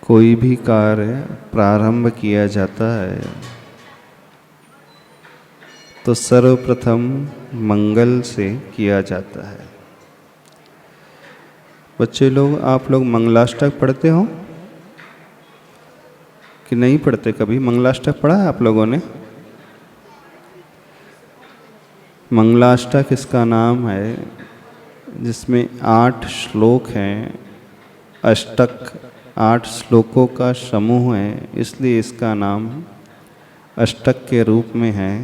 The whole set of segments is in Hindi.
कोई भी कार्य प्रारंभ किया जाता है तो सर्वप्रथम मंगल से किया जाता है। बच्चे लोग, आप लोग मंगलाष्टक पढ़ते हो कि नहीं पढ़ते? कभी मंगलाष्टक पढ़ा है आप लोगों ने? मंगलाष्टक इसका नाम है, जिसमें 8 श्लोक हैं। अष्टक 8 श्लोकों का समूह है, इसलिए इसका नाम अष्टक के रूप में है।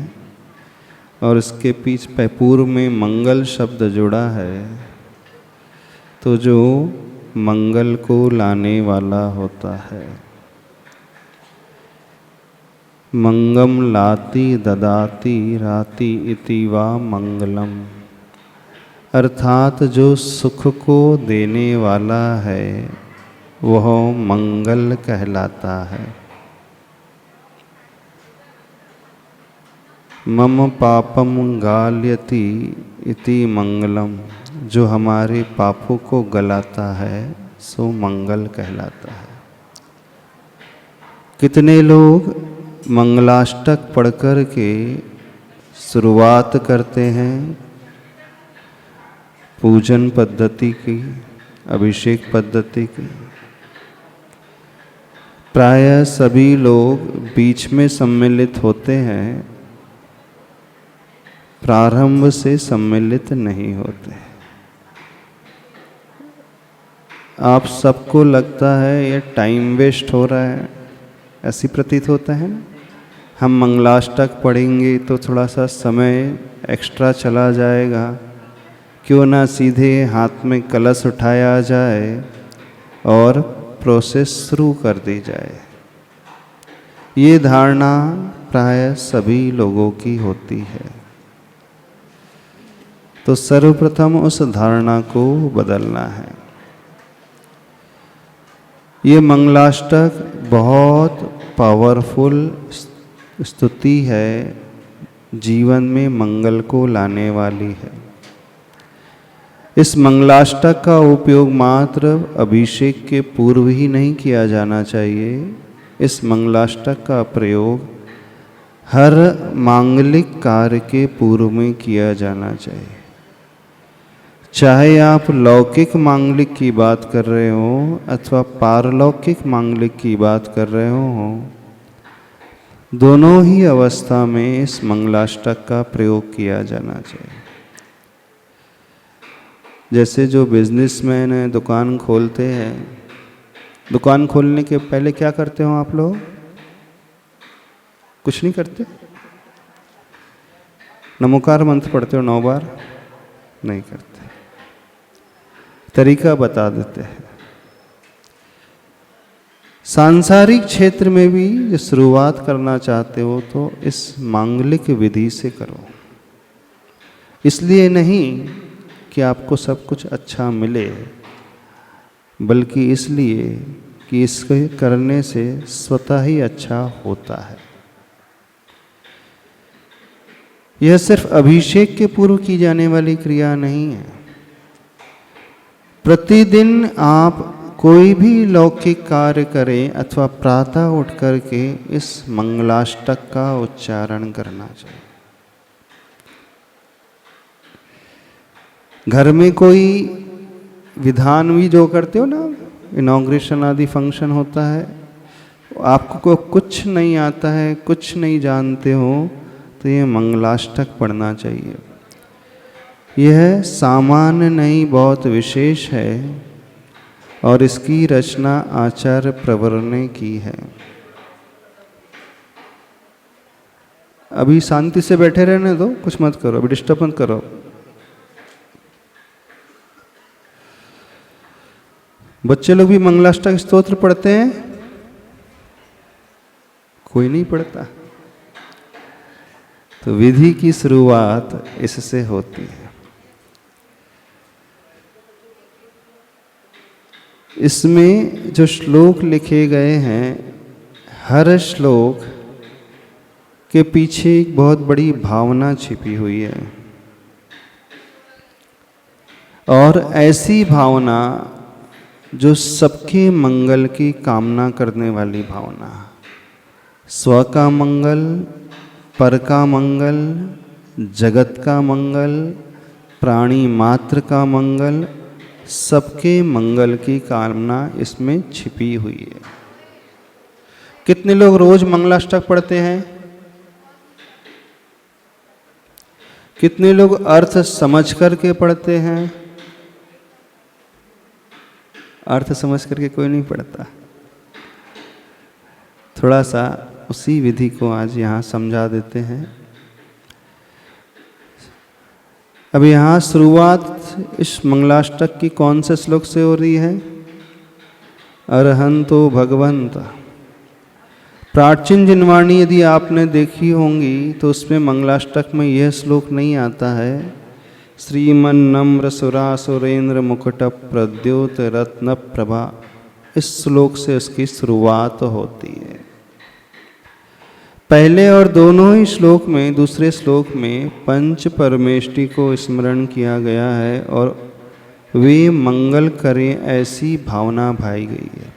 और इसके पीछे पूर्व में मंगल शब्द जुड़ा है, तो जो मंगल को लाने वाला होता है। मंगम लाति ददाति राति इति वा मंगलम, अर्थात जो सुख को देने वाला है वह मंगल कहलाता है। मम पापम गाल्यति इति मंगलम, जो हमारे पापों को गलाता है सो मंगल कहलाता है। कितने लोग मंगलाष्टक पढ़कर के शुरुआत करते हैं पूजन पद्धति की, अभिषेक पद्धति की। प्रायः सभी लोग बीच में सम्मिलित होते हैं, प्रारंभ से सम्मिलित नहीं होते। आप सबको लगता है ये टाइम वेस्ट हो रहा है, ऐसी प्रतीत होता है ना। हम मंगलाष्टक पढ़ेंगे तो थोड़ा सा समय एक्स्ट्रा चला जाएगा, क्यों ना सीधे हाथ में कलश उठाया जाए और प्रोसेस शुरू कर दी जाए। ये धारणा प्राय सभी लोगों की होती है, तो सर्वप्रथम उस धारणा को बदलना है। ये मंगलाष्टक बहुत पावरफुल स्तुति है, जीवन में मंगल को लाने वाली है। इस मंगलाष्टक का उपयोग मात्र अभिषेक के पूर्व ही नहीं किया जाना चाहिए। इस मंगलाष्टक का प्रयोग हर मांगलिक कार्य के पूर्व में किया जाना चाहिए। चाहे आप लौकिक मांगलिक की बात कर रहे हो अथवा पारलौकिक मांगलिक की बात कर रहे हो, दोनों ही अवस्था में इस मंगलाष्टक का प्रयोग किया जाना चाहिए। जैसे जो बिजनेसमैन है, दुकान खोलते हैं, दुकान खोलने के पहले क्या करते हो आप लोग? कुछ नहीं करते? नमोकार मंत्र पढ़ते हो 9 बार? नहीं करते। तरीका बता देते हैं। सांसारिक क्षेत्र में भी जो शुरुआत करना चाहते हो तो इस मांगलिक विधि से करो। इसलिए नहीं कि आपको सब कुछ अच्छा मिले, बल्कि इसलिए कि इसके करने से स्वतः ही अच्छा होता है। यह सिर्फ अभिषेक के पूर्व की जाने वाली क्रिया नहीं है। प्रतिदिन आप कोई भी लौकिक कार्य करें अथवा प्रातः उठ करके इस मंगलाष्टक का उच्चारण करना चाहिए। घर में कोई विधान भी जो करते हो ना, इनॉग्रेशन आदि फंक्शन होता है, आपको कुछ नहीं आता है, कुछ नहीं जानते हो, तो ये मंगलाष्टक पढ़ना चाहिए। यह सामान्य नहीं, बहुत विशेष है और इसकी रचना आचार्य प्रवर ने की है। अभी शांति से बैठे रहने दो, कुछ मत करो, अभी डिस्टर्ब मत करो। बच्चे लोग भी मंगलाष्टक स्तोत्र पढ़ते हैं? कोई नहीं पढ़ता। तो विधि की शुरुआत इससे होती है। इसमें जो श्लोक लिखे गए हैं, हर श्लोक के पीछे एक बहुत बड़ी भावना छिपी हुई है, और ऐसी भावना जो सबके मंगल की कामना करने वाली भावना, स्व का मंगल, पर का मंगल, जगत का मंगल, प्राणी मात्र का मंगल, सबके मंगल की कामना इसमें छिपी हुई है। कितने लोग रोज मंगलाष्टक पढ़ते हैं? कितने लोग अर्थ समझ करके पढ़ते हैं? अर्थ समझ करके कोई नहीं पढ़ता। थोड़ा सा उसी विधि को आज यहाँ समझा देते हैं। अब यहाँ शुरुआत इस मंगलाष्टक की कौन से श्लोक से हो रही है? अरहंतो भगवंत। प्राचीन जिनवाणी यदि आपने देखी होंगी तो उसमें मंगलाष्टक में यह श्लोक नहीं आता है, श्रीमन नम्र सुरासुरेंद्र मुकुट प्रद्योत रत्न प्रभा। इस श्लोक से उसकी शुरुआत होती है। पहले और दोनों ही श्लोक में, दूसरे श्लोक में पंच परमेष्टि को स्मरण किया गया है और वे मंगल करें ऐसी भावना भाई गई है।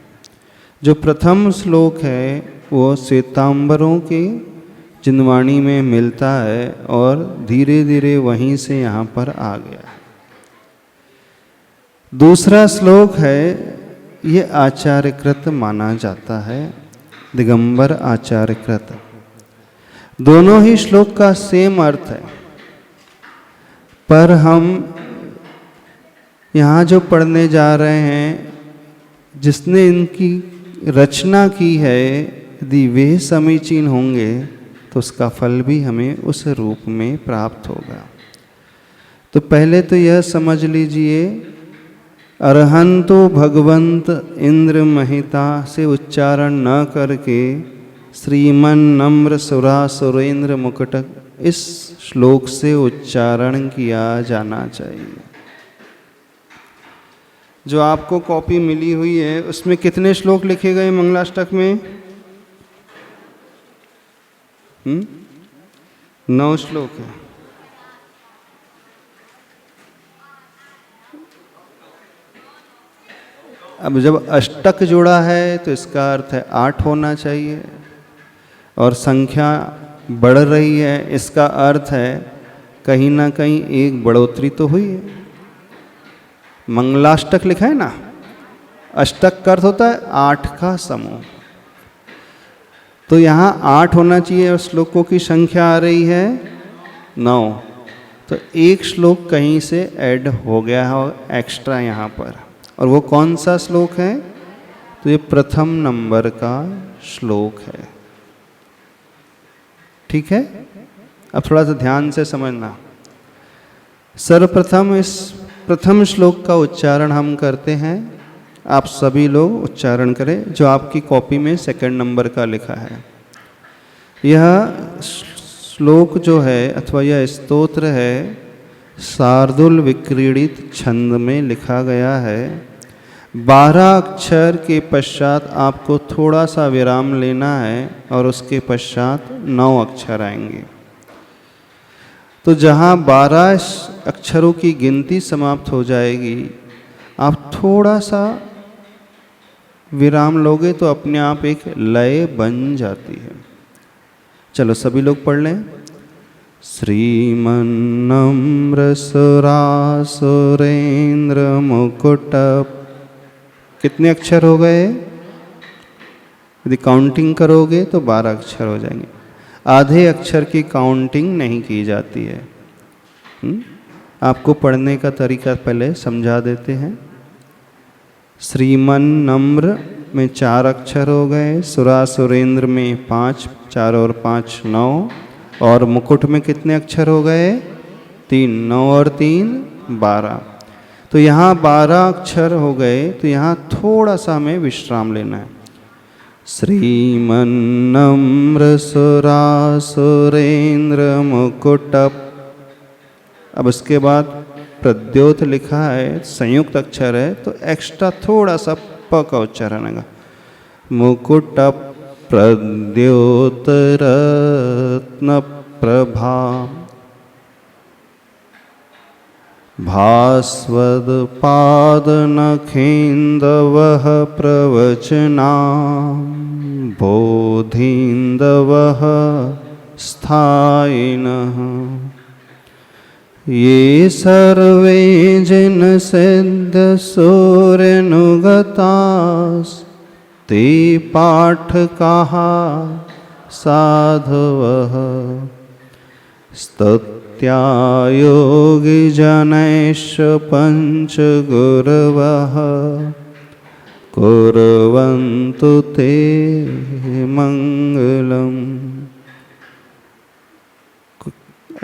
जो प्रथम श्लोक है वो श्वेतांबरों के जिनवाणी में मिलता है और धीरे धीरे वहीं से यहाँ पर आ गया है। दूसरा श्लोक है, ये आचार्यकृत माना जाता है, दिगंबर आचार्यकृत। दोनों ही श्लोक का सेम अर्थ है, पर हम यहाँ जो पढ़ने जा रहे हैं, जिसने इनकी रचना की है, यदि वे समीचीन होंगे तो उसका फल भी हमें उस रूप में प्राप्त होगा। तो पहले तो यह समझ लीजिए, अरहंतो भगवंत इंद्र महिता से उच्चारण न करके श्रीमन नम्र सुरा सुरेंद्र मुकुटक इस श्लोक से उच्चारण किया जाना चाहिए। जो आपको कॉपी मिली हुई है उसमें कितने श्लोक लिखे गए मंगलाष्टक में? 9 श्लोक है। अब जब अष्टक जुड़ा है तो इसका अर्थ है 8 होना चाहिए, और संख्या बढ़ रही है, इसका अर्थ है कहीं ना कहीं एक बढ़ोतरी तो हुई है। मंगलाष्टक लिखा है ना, अष्टक का अर्थ होता है 8 का समूह। तो यहाँ 8 होना चाहिए और श्लोकों की संख्या आ रही है 9। तो एक श्लोक कहीं से ऐड हो गया है एक्स्ट्रा यहाँ पर, और वो कौन सा श्लोक है? तो ये प्रथम नंबर का श्लोक है। ठीक है, अब थोड़ा सा ध्यान से समझना। सर्वप्रथम इस प्रथम श्लोक का उच्चारण हम करते हैं। आप सभी लोग उच्चारण करें, जो आपकी कॉपी में 2nd नंबर का लिखा है। यह श्लोक जो है अथवा यह स्तोत्र है, शार्दुल विक्रीडित छंद में लिखा गया है। 12 अक्षर के पश्चात आपको थोड़ा सा विराम लेना है और उसके पश्चात 9 अक्षर आएंगे। तो जहाँ 12 अक्षरों की गिनती समाप्त हो जाएगी, आप थोड़ा सा विराम लोगे तो अपने आप एक लय बन जाती है। चलो सभी लोग पढ़ लें। श्रीमन नम्र सुरा सुरेंद्र मुकुट। कितने अक्षर हो गए? यदि काउंटिंग करोगे तो 12 अक्षर हो जाएंगे। आधे अक्षर की काउंटिंग नहीं की जाती है। आपको पढ़ने का तरीका पहले समझा देते हैं। श्रीमन नम्र में 4 अक्षर हो गए, सुरा सुरेंद्र में 5, 4 और 5 9, और मुकुट में कितने अक्षर हो गए? 3, 9 और 3 12। तो यहाँ 12 अक्षर हो गए, तो यहाँ थोड़ा सा हमें विश्राम लेना है। श्रीमन नम्र सुरा सुरेंद्र मुकुट। अब उसके बाद प्रद्योत लिखा है, संयुक्त अक्षर है, तो एक्स्ट्रा थोड़ा सा प का उच्चारण आएगा। मुकुट प्रद्योत रत्न प्रभा। भास्वद पाद नखेन्दवः प्रवचना बोधिन्दवः स्थायिनः ये सर्वे जिन सिद्ध सूर्यनुगतास् ते पाठकाः साधवः स्तुत्या योगिजनैश्च पञ्चगुरवः कुर्वन्तु ते मंगलम्।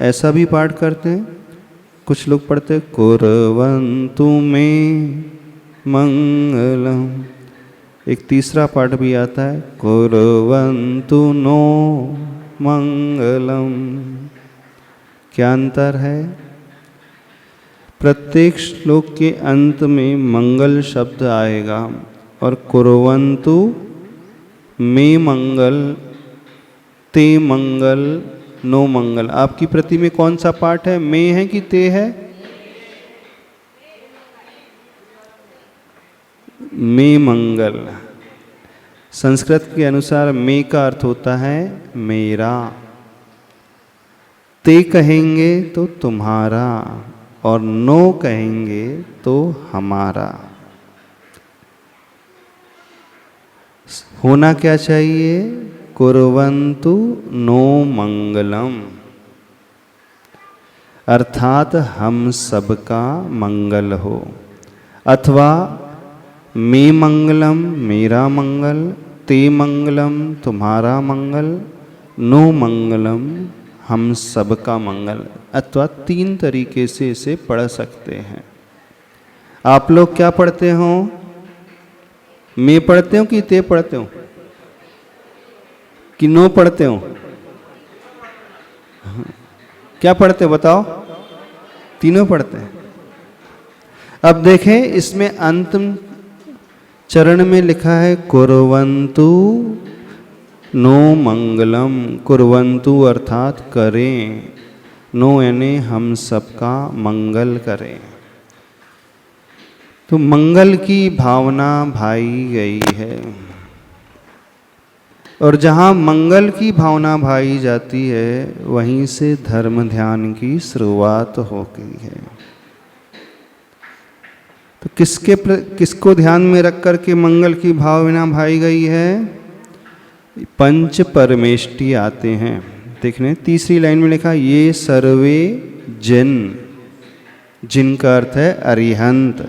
ऐसा भी पाठ करते हैं, कुछ लोग पढ़ते कुर्वन्तु मे मंगलम्। एक तीसरा पाठ भी आता है कुर्वन्तु नो मंगलम्। क्या अंतर है? प्रत्येक श्लोक के अंत में मंगल शब्द आएगा और कुर्वन्तु मे मंगल, ते मंगल, नो मंगल। आपकी प्रति में कौन सा पाठ है? मे है कि ते है? मे मंगल। संस्कृत के अनुसार मे का अर्थ होता है मेरा, ते कहेंगे तो तुम्हारा और नो कहेंगे तो हमारा। होना क्या चाहिए? कुर्वन्तु नो मंगलम, अर्थात हम सबका मंगल हो। अथवा मे मंगलम मेरा मंगल, ते मंगलम तुम्हारा मंगल, नो मंगलम हम सबका मंगल। अथवा तीन तरीके से इसे पढ़ सकते हैं। आप लोग क्या पढ़ते हो? मैं पढ़ते हो कि ते पढ़ते हो कि नो पढ़ते हो? क्या पढ़ते हो बताओ? तीनों पढ़ते हैं। अब देखें, इसमें अंतिम चरण में लिखा है कुर्वन्तु नो मंगलम। कुर्वन्तु अर्थात करें, नो यानी हम सबका मंगल करें। तो मंगल की भावना भाई गई है, और जहाँ मंगल की भावना भाई जाती है वहीं से धर्म ध्यान की शुरुआत हो गई है। तो किसको ध्यान में रख कर के मंगल की भावना भाई गई है? पंच परमेष्टि आते हैं। देखने तीसरी लाइन में लिखा ये सर्वे जिन, जिनका अर्थ है अरिहंत,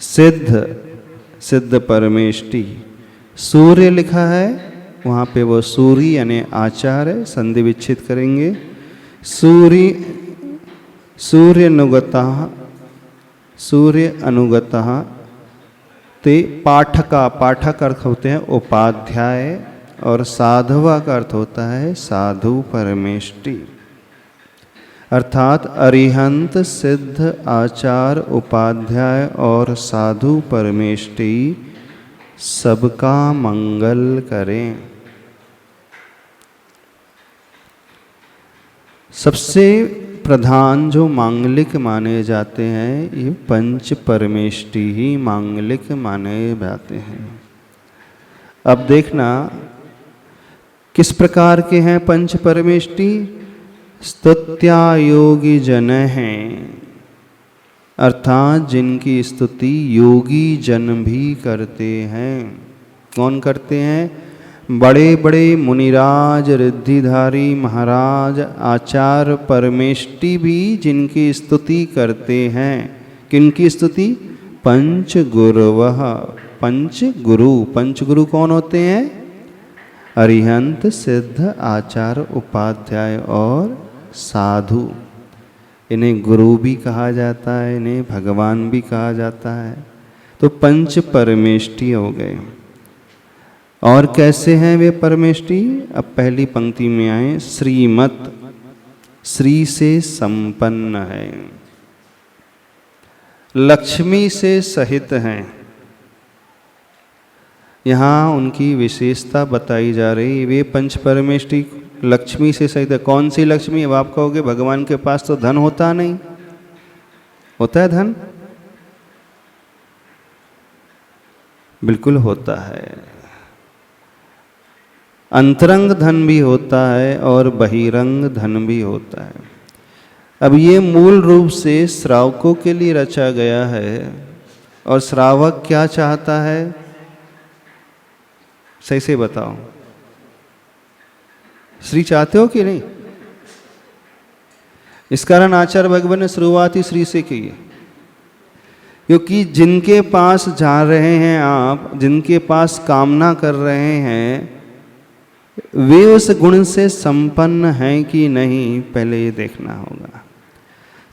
सिद्ध, सिद्ध परमेष्टि। सूर्य लिखा है, वहाँ पे वो सूर्य यानी आचार्य, संधि विच्छेद करेंगे। सूर्य अनुगतः ते पाठका, पाठक अर्थ होते हैं उपाध्याय, और साधवा का अर्थ होता है साधु परमेष्टि। अर्थात अरिहंत, सिद्ध, आचार, उपाध्याय और साधु परमेष्टि सबका मंगल करें। सबसे प्रधान जो मांगलिक माने जाते हैं ये पंच परमेष्टि ही मांगलिक माने जाते हैं। अब देखना किस प्रकार के हैं पंच परमेष्टि? स्तुत्या योगी जन हैं, अर्थात जिनकी स्तुति योगी जन भी करते हैं। कौन करते हैं? बड़े बड़े मुनिराज, रिद्धिधारी महाराज, आचार्य, परमेष्टि भी जिनकी स्तुति करते हैं। किनकी स्तुति? पंच गुरवः, पंच गुरु। पंच गुरु कौन होते हैं? अरिहंत, सिद्ध, आचार्य, उपाध्याय और साधु। इन्हें गुरु भी कहा जाता है, इन्हें भगवान भी कहा जाता है। तो पंच परमेष्टि हो गए। और कैसे हैं वे परमेष्टि? अब पहली पंक्ति में आए, श्रीमत, श्री से संपन्न है, लक्ष्मी से सहित हैं। यहाँ उनकी विशेषता बताई जा रही। वे पंच परमेष्टि लक्ष्मी से सहित है। कौन सी लक्ष्मी? अब आप कहोगे भगवान के पास तो धन होता नहीं, होता है धन? बिल्कुल होता है। अंतरंग धन भी होता है और बहिरंग धन भी होता है। अब ये मूल रूप से श्रावकों के लिए रचा गया है। और श्रावक क्या चाहता है? सही से बताओ, श्री चाहते हो कि नहीं? इस कारण आचार्य भगवान ने शुरुआत ही श्री से की है, क्योंकि जिनके पास जा रहे हैं आप, जिनके पास कामना कर रहे हैं, वे उस गुण से संपन्न हैं कि नहीं, पहले ये देखना होगा।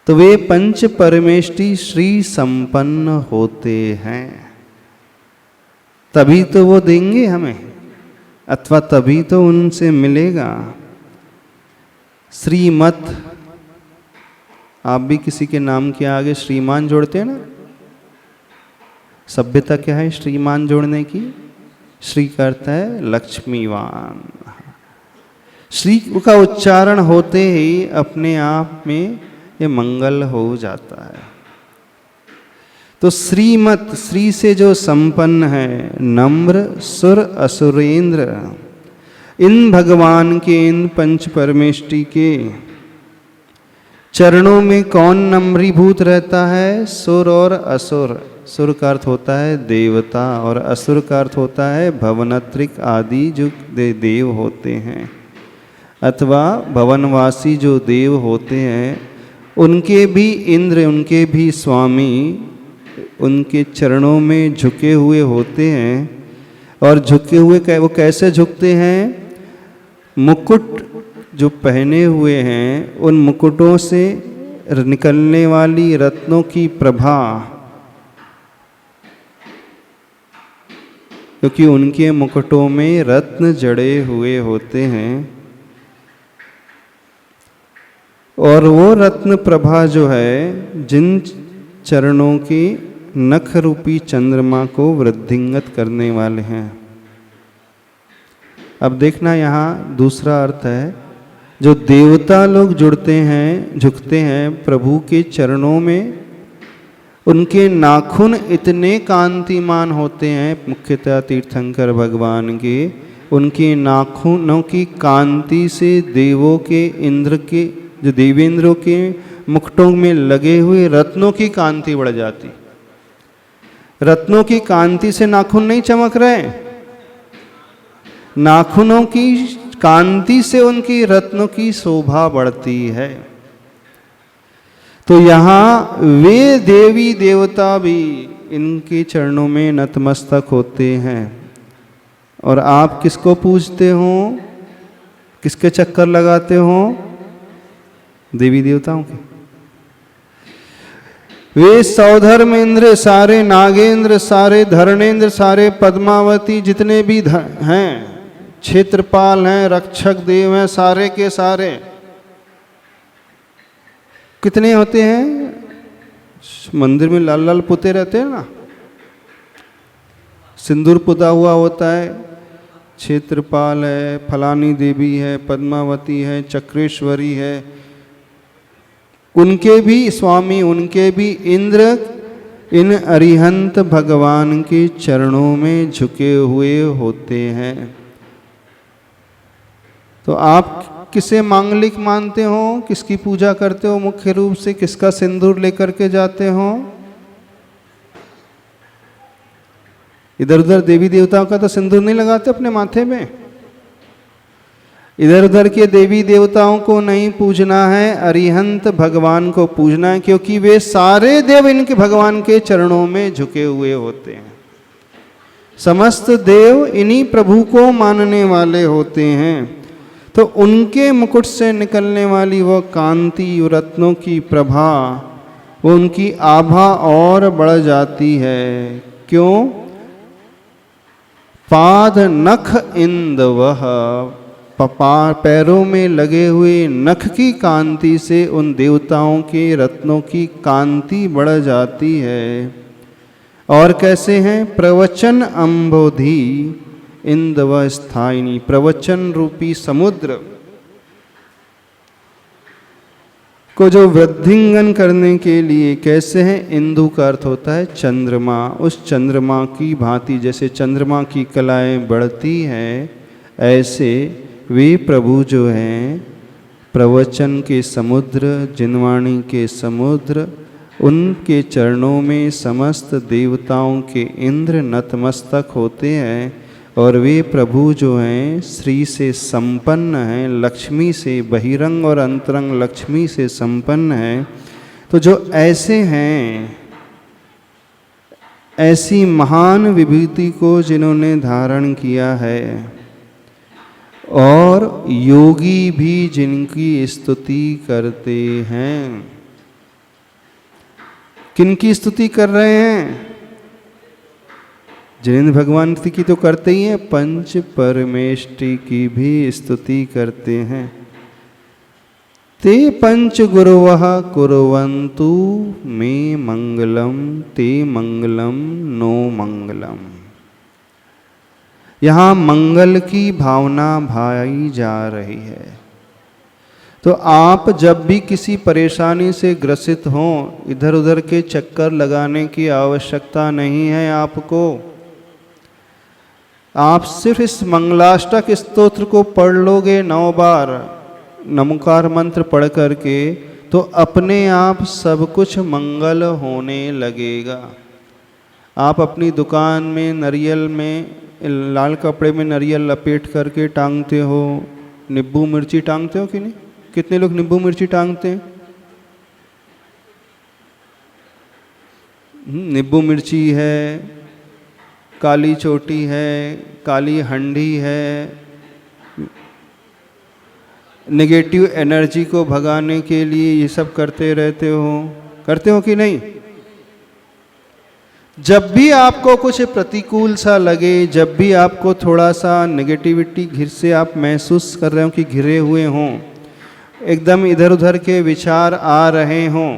तो वे पंच परमेष्टि श्री संपन्न होते हैं, तभी तो वो देंगे हमें, अथवा तभी तो उनसे मिलेगा। श्रीमत, आप भी किसी के नाम के आगे श्रीमान जोड़ते हैं ना? सभ्यता क्या है श्रीमान जोड़ने की? श्री का अर्थ है लक्ष्मीवान। श्री का उच्चारण होते ही अपने आप में ये मंगल हो जाता है। तो श्रीमत, श्री से जो संपन्न है, नम्र सुर असुरेंद्र, इन भगवान के, इन पंच परमेष्टि के चरणों में कौन नम्रीभूत रहता है? सुर और असुर। सुर का अर्थ होता है देवता और असुर का अर्थ होता है भवनत्रिक आदि जो देव होते हैं, अथवा भवनवासी जो देव होते हैं, उनके भी इंद्र, उनके भी स्वामी उनके चरणों में झुके हुए होते हैं। और झुके हुए वो कैसे झुकते हैं? मुकुट जो पहने हुए हैं, उन मुकुटों से निकलने वाली रत्नों की प्रभा, क्योंकि उनके मुकुटों में रत्न जड़े हुए होते हैं, और वो रत्न प्रभा जो है जिन चरणों की नख रूपी चंद्रमा को वृद्धिंगत करने वाले हैं। अब देखना यहाँ दूसरा अर्थ है, जो देवता लोग जुड़ते हैं, झुकते हैं प्रभु के चरणों में, उनके नाखून इतने कांतिमान होते हैं, मुख्यतः तीर्थंकर भगवान के, उनके नाखूनों की कांति से देवों के, इंद्र के, जो देवेंद्रों के मुकुटों में लगे हुए रत्नों की कांति बढ़ जाती। रत्नों की कांति से नाखून नहीं चमक रहे, नाखूनों की कांति से उनकी रत्नों की शोभा बढ़ती है। तो यहाँ वे देवी देवता भी इनके चरणों में नतमस्तक होते हैं। और आप किसको पूजते हो? किसके चक्कर लगाते हो? देवी देवताओं के। वे सौधर्मेंद्र, सारे नागेंद्र, सारे धर्णेंद्र, सारे पद्मावती, जितने भी हैं, क्षेत्रपाल हैं, रक्षक देव हैं, सारे के सारे कितने होते हैं? मंदिर में लाल लाल पुते रहते हैं ना, सिंदूर पुता हुआ होता है। क्षेत्रपाल है, फलानी देवी है, पद्मावती है, चक्रेश्वरी है, उनके भी स्वामी, उनके भी इंद्र इन अरिहंत भगवान के चरणों में झुके हुए होते हैं। तो आप किसे मांगलिक मानते हो? किसकी पूजा करते हो? मुख्य रूप से किसका सिंदूर लेकर के जाते हो? इधर उधर देवी देवताओं का तो सिंदूर नहीं लगाते अपने माथे में। इधर उधर के देवी देवताओं को नहीं पूजना है, अरिहंत भगवान को पूजना है, क्योंकि वे सारे देव इनके भगवान के चरणों में झुके हुए होते हैं। समस्त देव इन्हीं प्रभु को मानने वाले होते हैं। तो उनके मुकुट से निकलने वाली वह कांति, रत्नों की प्रभा, वो उनकी आभा और बढ़ जाती है। क्यों? पाद नख इंदवह, पैरों में लगे हुए नख की कांति से उन देवताओं के रत्नों की कांति बढ़ जाती है। और कैसे हैं? प्रवचन अम्बोधि इंदव स्थायिनी, प्रवचन रूपी समुद्र को जो वृद्धिंगन करने के लिए कैसे हैं, इंदु का अर्थ होता है चंद्रमा, उस चंद्रमा की भांति जैसे चंद्रमा की कलाएं बढ़ती हैं, ऐसे वे प्रभु जो हैं प्रवचन के समुद्र, जिनवाणी के समुद्र, उनके चरणों में समस्त देवताओं के इंद्र नतमस्तक होते हैं। और वे प्रभु जो हैं श्री से संपन्न हैं, लक्ष्मी से बहिरंग और अंतरंग लक्ष्मी से संपन्न हैं। तो जो ऐसे हैं, ऐसी महान विभूति को जिन्होंने धारण किया है और योगी भी जिनकी स्तुति करते हैं। किनकी स्तुति कर रहे हैं? जिनेंद्र भगवान की तो करते ही हैं, पंच परमेष्टि की भी स्तुति करते हैं। ते पंच गुरुवः कुर्वन्तु मे मंगलम ते मंगलम नो मंगलम। यहाँ मंगल की भावना भाई जा रही है। तो आप जब भी किसी परेशानी से ग्रसित हों, इधर उधर के चक्कर लगाने की आवश्यकता नहीं है आपको। आप सिर्फ इस मंगलाष्टक स्तोत्र को पढ़ लोगे 9 बार, नमोकार मंत्र पढ़ करके, तो अपने आप सब कुछ मंगल होने लगेगा। आप अपनी दुकान में नारियल में लाल कपड़े में नारियल लपेट करके टांगते हो, नींबू मिर्ची टांगते हो कि नहीं? कितने लोग नींबू मिर्ची टांगते हैं? नींबू मिर्ची है, काली चोटी है, काली हंडी है, नेगेटिव एनर्जी को भगाने के लिए ये सब करते रहते हो कि नहीं? जब भी आपको कुछ प्रतिकूल सा लगे, जब भी आपको थोड़ा सा नेगेटिविटी घिर से आप महसूस कर रहे हो कि घिरे हुए हों, एकदम इधर उधर के विचार आ रहे हों,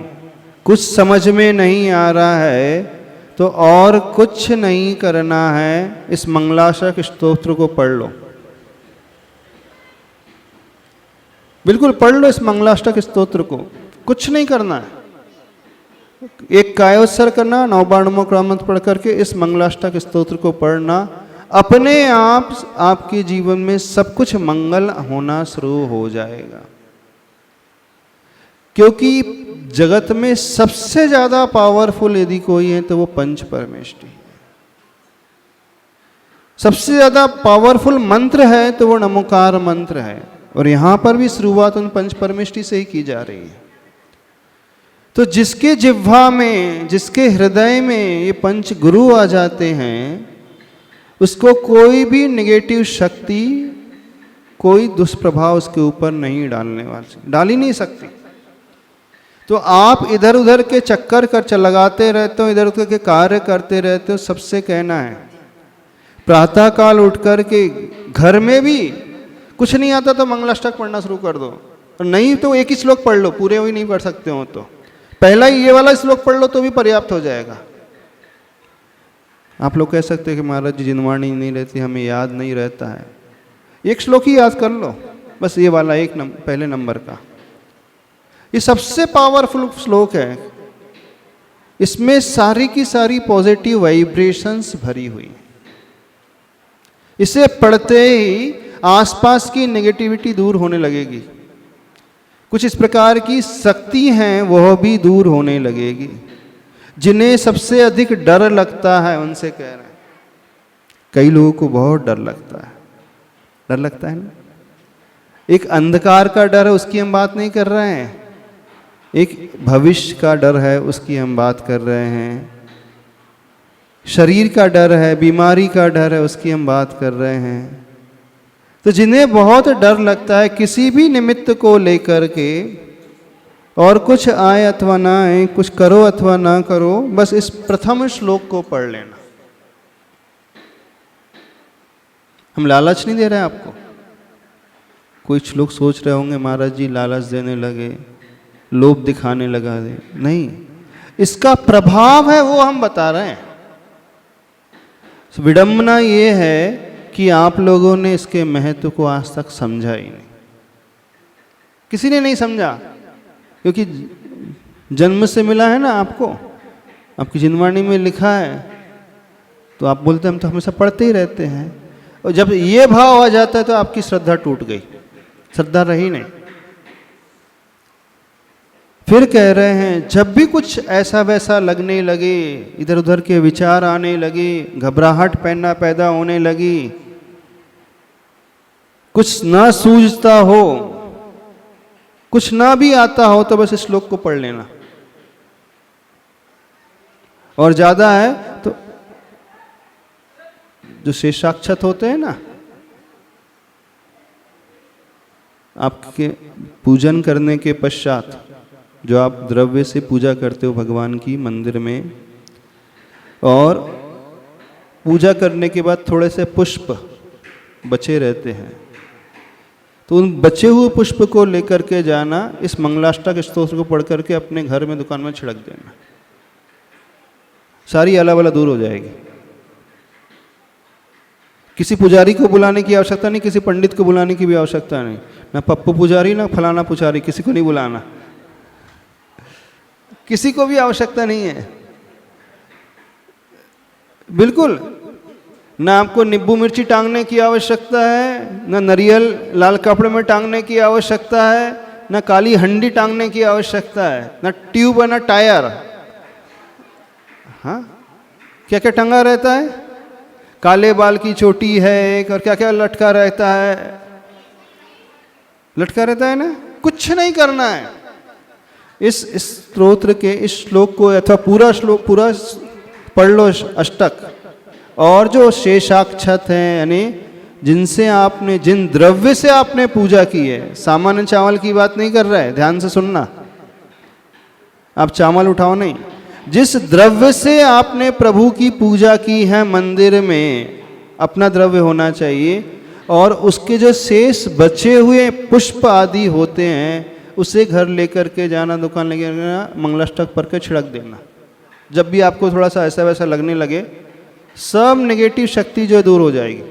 कुछ समझ में नहीं आ रहा है, तो और कुछ नहीं करना है, इस मंगलाष्टक स्तोत्र को पढ़ लो। बिल्कुल पढ़ लो इस मंगलाष्टक स्तोत्र को, कुछ नहीं करना है। एक कायोत्सर्ग करना, 9 बार नमोकार मंत्र पढ़ करके इस मंगलाष्टक स्तोत्र को पढ़ना, अपने आप आपके जीवन में सब कुछ मंगल होना शुरू हो जाएगा। क्योंकि जगत में सबसे ज्यादा पावरफुल यदि कोई है तो वो पंच परमेष्टि है। सबसे ज्यादा पावरफुल मंत्र है तो वो नमोकार मंत्र है। और यहां पर भी शुरुआत उन पंच परमेष्टि से ही की जा रही है। तो जिसके जिह्वा में, जिसके हृदय में ये पंच गुरु आ जाते हैं, उसको कोई भी नेगेटिव शक्ति, कोई दुष्प्रभाव उसके ऊपर नहीं डालने वाली, डाल ही नहीं सकती। तो आप इधर उधर के चक्कर कर लगाते रहते हो, इधर उधर के कार्य करते रहते हो। सबसे कहना है प्रातः काल उठ कर के घर में भी कुछ नहीं आता तो मंगलाष्टक पढ़ना शुरू कर दो, और नहीं तो एक ही श्लोक पढ़ लो, पूरे भी नहीं पढ़ सकते हो तो पहला ही ये वाला श्लोक पढ़ लो तो भी पर्याप्त हो जाएगा। आप लोग कह सकते हैं कि महाराज जी जिनवाणी नहीं रहती, हमें याद नहीं रहता है। एक श्लोक ही याद कर लो, बस ये वाला पहले नंबर का। ये सबसे पावरफुल श्लोक है। इसमें सारी की सारी पॉजिटिव वाइब्रेशंस भरी हुई। इसे पढ़ते ही आसपास की नेगेटिविटी दूर होने लगेगी। कुछ इस प्रकार की शक्ति हैं वह भी दूर होने लगेगी। जिन्हें सबसे अधिक डर लगता है उनसे कह रहे हैं, कई लोगों को बहुत डर लगता है। डर लगता है ना, एक अंधकार का डर है, उसकी हम बात नहीं कर रहे हैं। एक भविष्य का डर है, उसकी हम बात कर रहे हैं। शरीर का डर है, बीमारी का डर है, उसकी हम बात कर रहे हैं। तो जिन्हें बहुत डर लगता है किसी भी निमित्त को लेकर के, और कुछ आए अथवा ना आए, कुछ करो अथवा ना करो, बस इस प्रथम श्लोक को पढ़ लेना। हम लालच नहीं दे रहे हैं आपको। कुछ लोग सोच रहे होंगे महाराज जी लालच देने लगे, लोभ दिखाने लगा दे। नहीं, इसका प्रभाव है वो हम बता रहे हैं। विडंबना ये है कि आप लोगों ने इसके महत्व को आज तक समझा ही नहीं। किसी ने नहीं समझा। क्योंकि जन्म से मिला है ना आपको, आपकी जिनवाणी में लिखा है, तो आप बोलते हैं हम तो हमेशा पढ़ते ही रहते हैं। और जब ये भाव आ जाता है तो आपकी श्रद्धा टूट गई, श्रद्धा रही नहीं। फिर कह रहे हैं जब भी कुछ ऐसा वैसा लगने लगे, इधर उधर के विचार आने लगे, घबराहट पैदा होने लगी, कुछ ना सूझता हो, कुछ ना भी आता हो, तो बस इस श्लोक को पढ़ लेना। और ज्यादा है तो जो शेषाक्षत होते हैं ना, आपके पूजन करने के पश्चात जो आप द्रव्य से पूजा करते हो भगवान की मंदिर में, और पूजा करने के बाद थोड़े से पुष्प बचे रहते हैं, तो उन बचे हुए पुष्प को लेकर के जाना, इस मंगलाष्टक स्तोत्र को पढ़ करके अपने घर में दुकान में छिड़क देना, सारी आला दूर हो जाएगी। किसी पुजारी को बुलाने की आवश्यकता नहीं, किसी पंडित को बुलाने की भी आवश्यकता नहीं, ना पप्पू पुजारी ना फलाना पुजारी, किसी को नहीं बुलाना, किसी को भी आवश्यकता नहीं है बिल्कुल। ना आपको नींबू मिर्ची टांगने की आवश्यकता है, ना नारियल लाल कपड़े में टांगने की आवश्यकता है, ना काली हंडी टांगने की आवश्यकता है, ना ट्यूब है ना टायर। हाँ, क्या क्या टंगा रहता है, काले बाल की चोटी है एक, और क्या क्या लटका रहता है, लटका रहता है ना। कुछ नहीं करना है, इस स्तोत्र के इस श्लोक को अथवा पूरा श्लोक पूरा पढ़ लो अष्टक, और जो शेषाक्षत हैं यानी जिनसे आपने, जिन द्रव्य से आपने पूजा की है, सामान्य चावल की बात नहीं कर रहा है, ध्यान से सुनना, आप चावल उठाओ नहीं, जिस द्रव्य से आपने प्रभु की पूजा की है मंदिर में, अपना द्रव्य होना चाहिए, और उसके जो शेष बचे हुए पुष्प आदि होते हैं उसे घर लेकर के जाना, दुकान लेकर जाना, मंगलाष्टक पढ़ के छिड़क देना। जब भी आपको थोड़ा सा ऐसा वैसा लगने लगे, सब नेगेटिव शक्ति जो दूर हो जाएगी।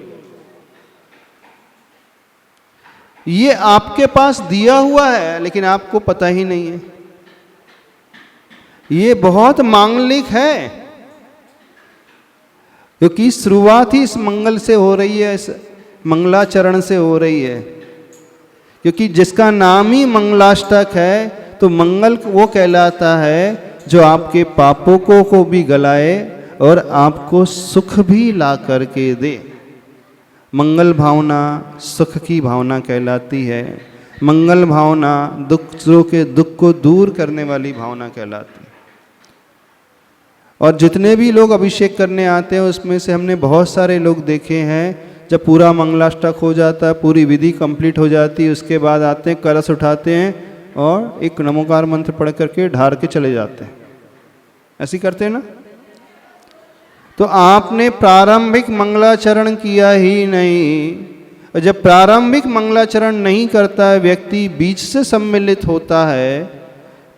ये आपके पास दिया हुआ है लेकिन आपको पता ही नहीं है, ये बहुत मांगलिक है, क्योंकि शुरुआत ही इस मंगल से हो रही है, इस मंगलाचरण से हो रही है। क्योंकि जिसका नाम ही मंगलाष्टक है, तो मंगल वो कहलाता है जो आपके पापों को भी गलाए और आपको सुख भी ला करके दे। मंगल भावना सुख की भावना कहलाती है, मंगल भावना दूसरों के दुख को दूर करने वाली भावना कहलाती है। और जितने भी लोग अभिषेक करने आते हैं उसमें से हमने बहुत सारे लोग देखे हैं, जब पूरा मंगलाष्टक हो जाता है, पूरी विधि कंप्लीट हो जाती है, उसके बाद आते हैं, कलश उठाते हैं और एक नमोकार मंत्र पढ़ करके ढार के चले जाते हैं। ऐसी करते हैं ना। तो आपने प्रारंभिक मंगलाचरण किया ही नहीं, और जब प्रारंभिक मंगलाचरण नहीं करता है व्यक्ति, बीच से सम्मिलित होता है,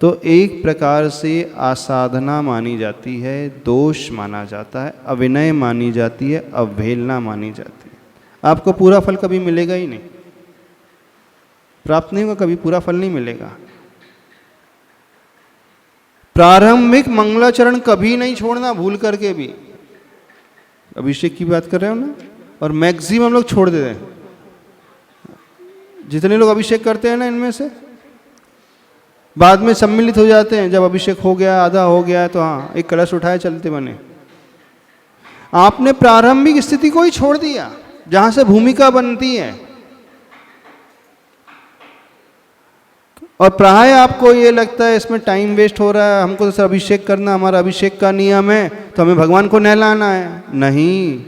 तो एक प्रकार से आसाधना मानी जाती है, दोष माना जाता है, अविनय मानी जाती है, अवहेलना मानी जाती है। आपको पूरा फल कभी मिलेगा ही नहीं, प्राप्त नहीं होगा, कभी पूरा फल नहीं मिलेगा। प्रारंभिक मंगलाचरण कभी नहीं छोड़ना, भूल करके भी। अभिषेक की बात कर रहे हो ना, और मैक्सिमम लोग छोड़ देते हैं। जितने लोग अभिषेक करते हैं ना, इनमें से बाद में सम्मिलित हो जाते हैं। जब अभिषेक हो गया, आधा हो गया, तो हाँ एक कलश उठाए चलते बने। आपने प्रारंभिक स्थिति को ही छोड़ दिया, जहां से भूमिका बनती है। और प्राय आपको ये लगता है इसमें टाइम वेस्ट हो रहा है, हमको तो सर अभिषेक करना, हमारा अभिषेक का नियम है, तो हमें भगवान को नहलाना है। नहीं,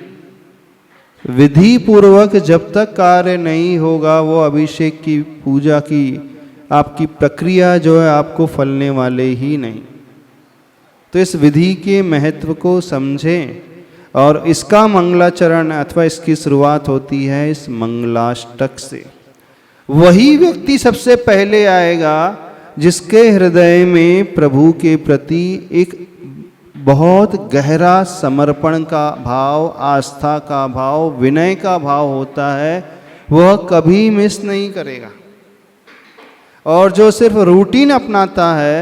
विधि पूर्वक जब तक कार्य नहीं होगा, वो अभिषेक की पूजा की आपकी प्रक्रिया जो है आपको फलने वाले ही नहीं। तो इस विधि के महत्व को समझें, और इसका मंगलाचरण अथवा इसकी शुरुआत होती है इस मंगलाष्टक से। वही व्यक्ति सबसे पहले आएगा जिसके हृदय में प्रभु के प्रति एक बहुत गहरा समर्पण का भाव, आस्था का भाव, विनय का भाव होता है। वह कभी मिस नहीं करेगा। और जो सिर्फ रूटीन अपनाता है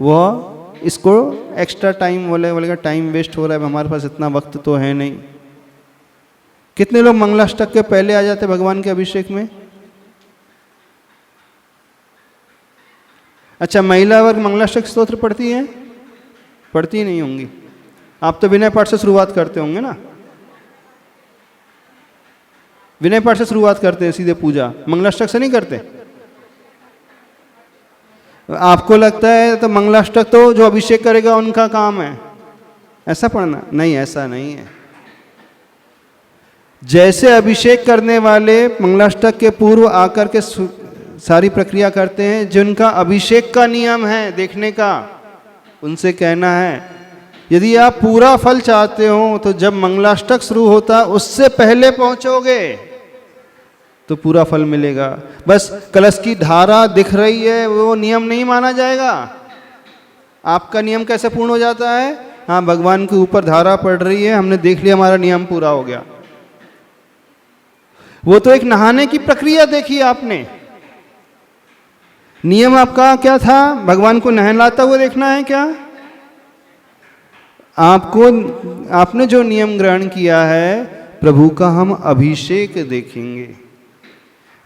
वह इसको एक्स्ट्रा टाइम बोलेगा टाइम वेस्ट हो रहा है, हमारे पास इतना वक्त तो है नहीं। कितने लोग मंगलाष्टक के पहले आ जाते भगवान के अभिषेक में? अच्छा, महिला वर्ग मंगलाष्टक स्तोत्र पढ़ती है? पढ़ती नहीं होंगी। आप तो विनय पाठ से शुरुआत करते होंगे ना? विनय पाठ से शुरुआत करते हैं सीधे पूजा, मंगलाष्टक से नहीं करते? आपको लगता है तो मंगलाष्टक तो जो अभिषेक करेगा उनका काम है ऐसा पढ़ना? नहीं, ऐसा नहीं है। जैसे अभिषेक करने वाले मंगलाष्टक के पूर्व आकर के सारी प्रक्रिया करते हैं, जिनका अभिषेक का नियम है देखने का, उनसे कहना है यदि आप पूरा फल चाहते हो तो जब मंगलाष्टक शुरू होता उससे पहले पहुंचोगे तो पूरा फल मिलेगा। बस कलश की धारा दिख रही है वो नियम नहीं माना जाएगा। आपका नियम कैसे पूर्ण हो जाता है? हाँ, भगवान के ऊपर धारा पड़ रही है, हमने देख लिया, हमारा नियम पूरा हो गया। वो तो एक नहाने की प्रक्रिया देखी आपने। नियम आपका क्या था? भगवान को नहलाता हुआ देखना है क्या? आपने जो नियम ग्रहण किया है, प्रभु का हम अभिषेक देखेंगे।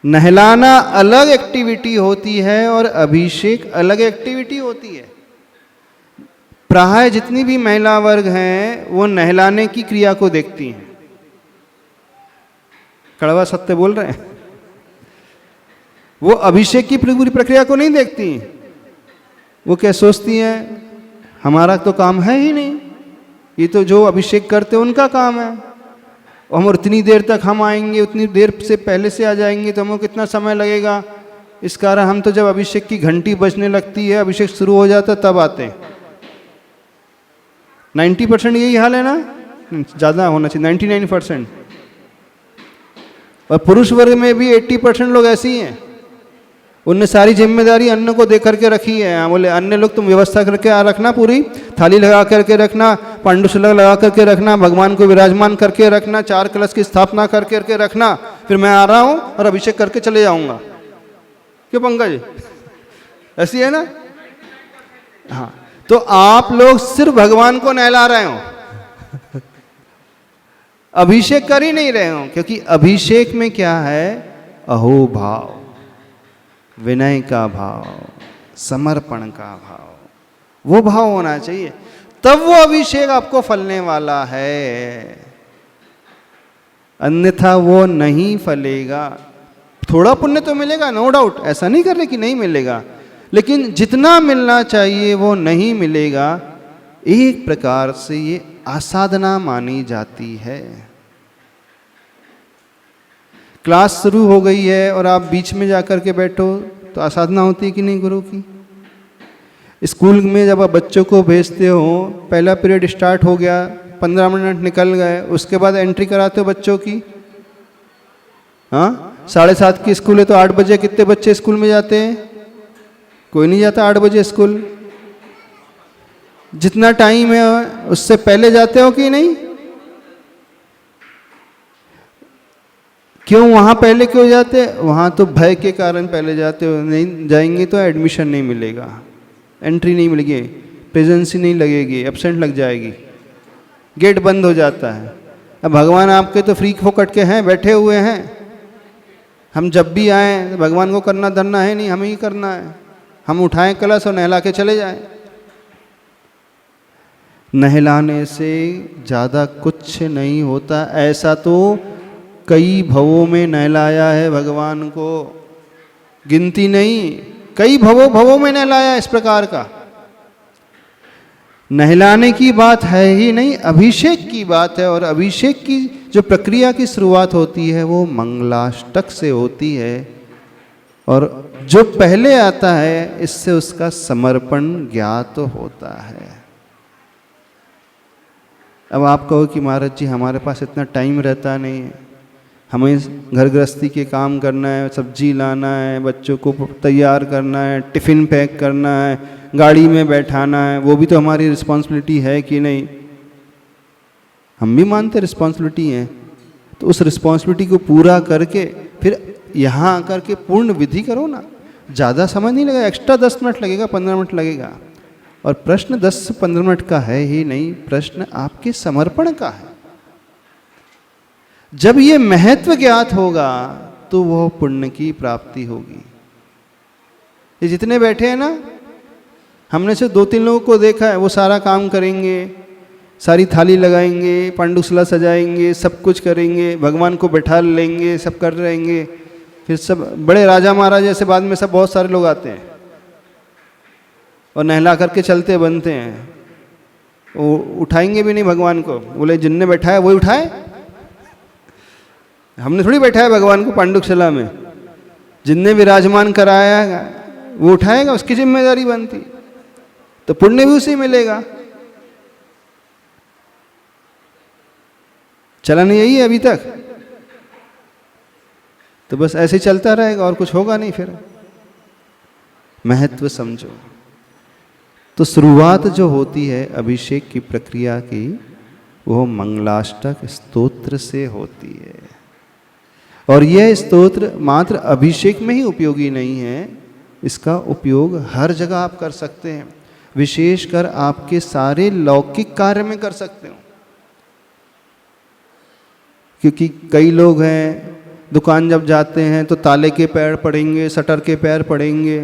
नहलाना अलग एक्टिविटी होती है और अभिषेक अलग एक्टिविटी होती है। प्राय जितनी भी महिला वर्ग हैं वो नहलाने की क्रिया को देखती हैं। कड़वा सत्य बोल रहे हैं। वो अभिषेक की पूरी प्रक्रिया को नहीं देखती। वो क्या सोचती हैं, हमारा तो काम है ही नहीं, ये तो जो अभिषेक करते हैं उनका काम है, हम उतनी देर तक हम आएंगे, उतनी देर से पहले से आ जाएंगे तो हमको कितना समय लगेगा। इस कारण हम तो जब अभिषेक की घंटी बजने लगती है, अभिषेक शुरू हो जाता है, तब आते हैं। 90% यही हाल है ना? ज़्यादा होना चाहिए, 99%। और पुरुष वर्ग में भी 80% लोग ऐसे ही हैं। उनने सारी जिम्मेदारी अन्न को दे करके रखी है। बोले अन्य लोग तुम व्यवस्था करके रखना, पूरी थाली लगा करके रखना, पांडुशलक लगा करके रखना, भगवान को विराजमान करके रखना, 4 कलश की स्थापना करके रखना, फिर मैं आ रहा हूँ और अभिषेक करके चले जाऊँगा। क्यों पंकज, ऐसी है ना? हाँ, तो आप लोग सिर्फ भगवान को नहला रहे हो, अभिषेक कर ही नहीं रहे हो। क्योंकि अभिषेक में क्या है? अहोभाव, विनय का भाव, समर्पण का भाव, वो भाव होना चाहिए, तब वो अभिषेक आपको फलने वाला है। अन्यथा वो नहीं फलेगा। थोड़ा पुण्य तो मिलेगा, नो डाउट, ऐसा नहीं कर रहे कि नहीं मिलेगा, लेकिन जितना मिलना चाहिए वो नहीं मिलेगा। एक प्रकार से ये आसाधना मानी जाती है। क्लास शुरू हो गई है और आप बीच में जाकर के बैठो तो आसाधना होती है कि नहीं गुरु की? स्कूल में जब आप बच्चों को भेजते हो, पहला पीरियड स्टार्ट हो गया, 15 मिनट निकल गए, उसके बाद एंट्री कराते हो बच्चों की। हाँ, 7:30 की स्कूल है तो 8 बजे कितने बच्चे स्कूल में जाते हैं? कोई नहीं जाता 8 बजे स्कूल। जितना टाइम है उससे पहले जाते हो कि नहीं? क्यों वहाँ पहले क्यों जाते? वहाँ तो भय के कारण पहले जाते हो, नहीं जाएंगे तो एडमिशन नहीं मिलेगा, एंट्री नहीं मिलेगी, प्रेजेंसी नहीं लगेगी, एब्सेंट लग जाएगी, गेट बंद हो जाता है। अब भगवान आपके तो फ्री फोकट के हैं, बैठे हुए हैं। हम जब भी आएँ तो भगवान को करना धरना है नहीं, हमें ही करना है। हम उठाएं कलश और नहला के चले जाएं। नहलाने से ज़्यादा कुछ नहीं होता। ऐसा तो कई भवों में नहलाया है भगवान को, गिनती नहीं, कई भवों में नहलाया इस प्रकार का। नहलाने की बात है ही नहीं, अभिषेक की बात है। और अभिषेक की जो प्रक्रिया की शुरुआत होती है वो मंगलाष्टक से होती है। और जो पहले आता है इससे उसका समर्पण ज्ञात होता है। अब आप कहो कि महाराज जी हमारे पास इतना टाइम रहता नहीं है, हमें घर गृहस्थी के काम करना है, सब्जी लाना है, बच्चों को तैयार करना है, टिफ़िन पैक करना है, गाड़ी में बैठाना है, वो भी तो हमारी रिस्पॉन्सिबिलिटी है कि नहीं? हम भी मानते रिस्पॉन्सिबिलिटी है। तो उस रिस्पॉन्सिबिलिटी को पूरा करके फिर यहाँ आकर के पूर्ण विधि करो ना। ज़्यादा समय नहीं लगेगा, एक्स्ट्रा 10 मिनट लगेगा, 15 मिनट लगेगा। और प्रश्न 10 से 15 मिनट का है ही नहीं, प्रश्न आपके समर्पण का है। जब ये महत्व ज्ञात होगा तो वह पुण्य की प्राप्ति होगी। ये जितने बैठे हैं ना, हमने से 2-3 लोगों को देखा है, वो सारा काम करेंगे, सारी थाली लगाएंगे, पांडुसला सजाएंगे, सब कुछ करेंगे, भगवान को बैठा लेंगे, सब कर रहेंगे। फिर सब बड़े राजा महाराजा जैसे बाद में सब बहुत सारे लोग आते हैं और नहला करके चलते बनते हैं। वो उठाएंगे भी नहीं भगवान को, बोले जिनने बैठाया वही उठाए, हमने थोड़ी बैठाया भगवान को पांडुशला में। जिनने विराजमान कराया वो उठाएगा, उसकी जिम्मेदारी बनती, तो पुण्य भी उसे मिलेगा। चलन यही है अभी तक, तो बस ऐसे चलता रहेगा और कुछ होगा नहीं। फिर महत्व समझो। तो शुरुआत जो होती है अभिषेक की प्रक्रिया की, वो मंगलाष्टक स्तोत्र से होती है। और यह स्तोत्र मात्र अभिषेक में ही उपयोगी नहीं है, इसका उपयोग हर जगह आप कर सकते हैं, विशेषकर आपके सारे लौकिक कार्य में कर सकते हो। क्योंकि कई लोग हैं, दुकान जब जाते हैं तो ताले के पैर पड़ेंगे, शटर के पैर पड़ेंगे,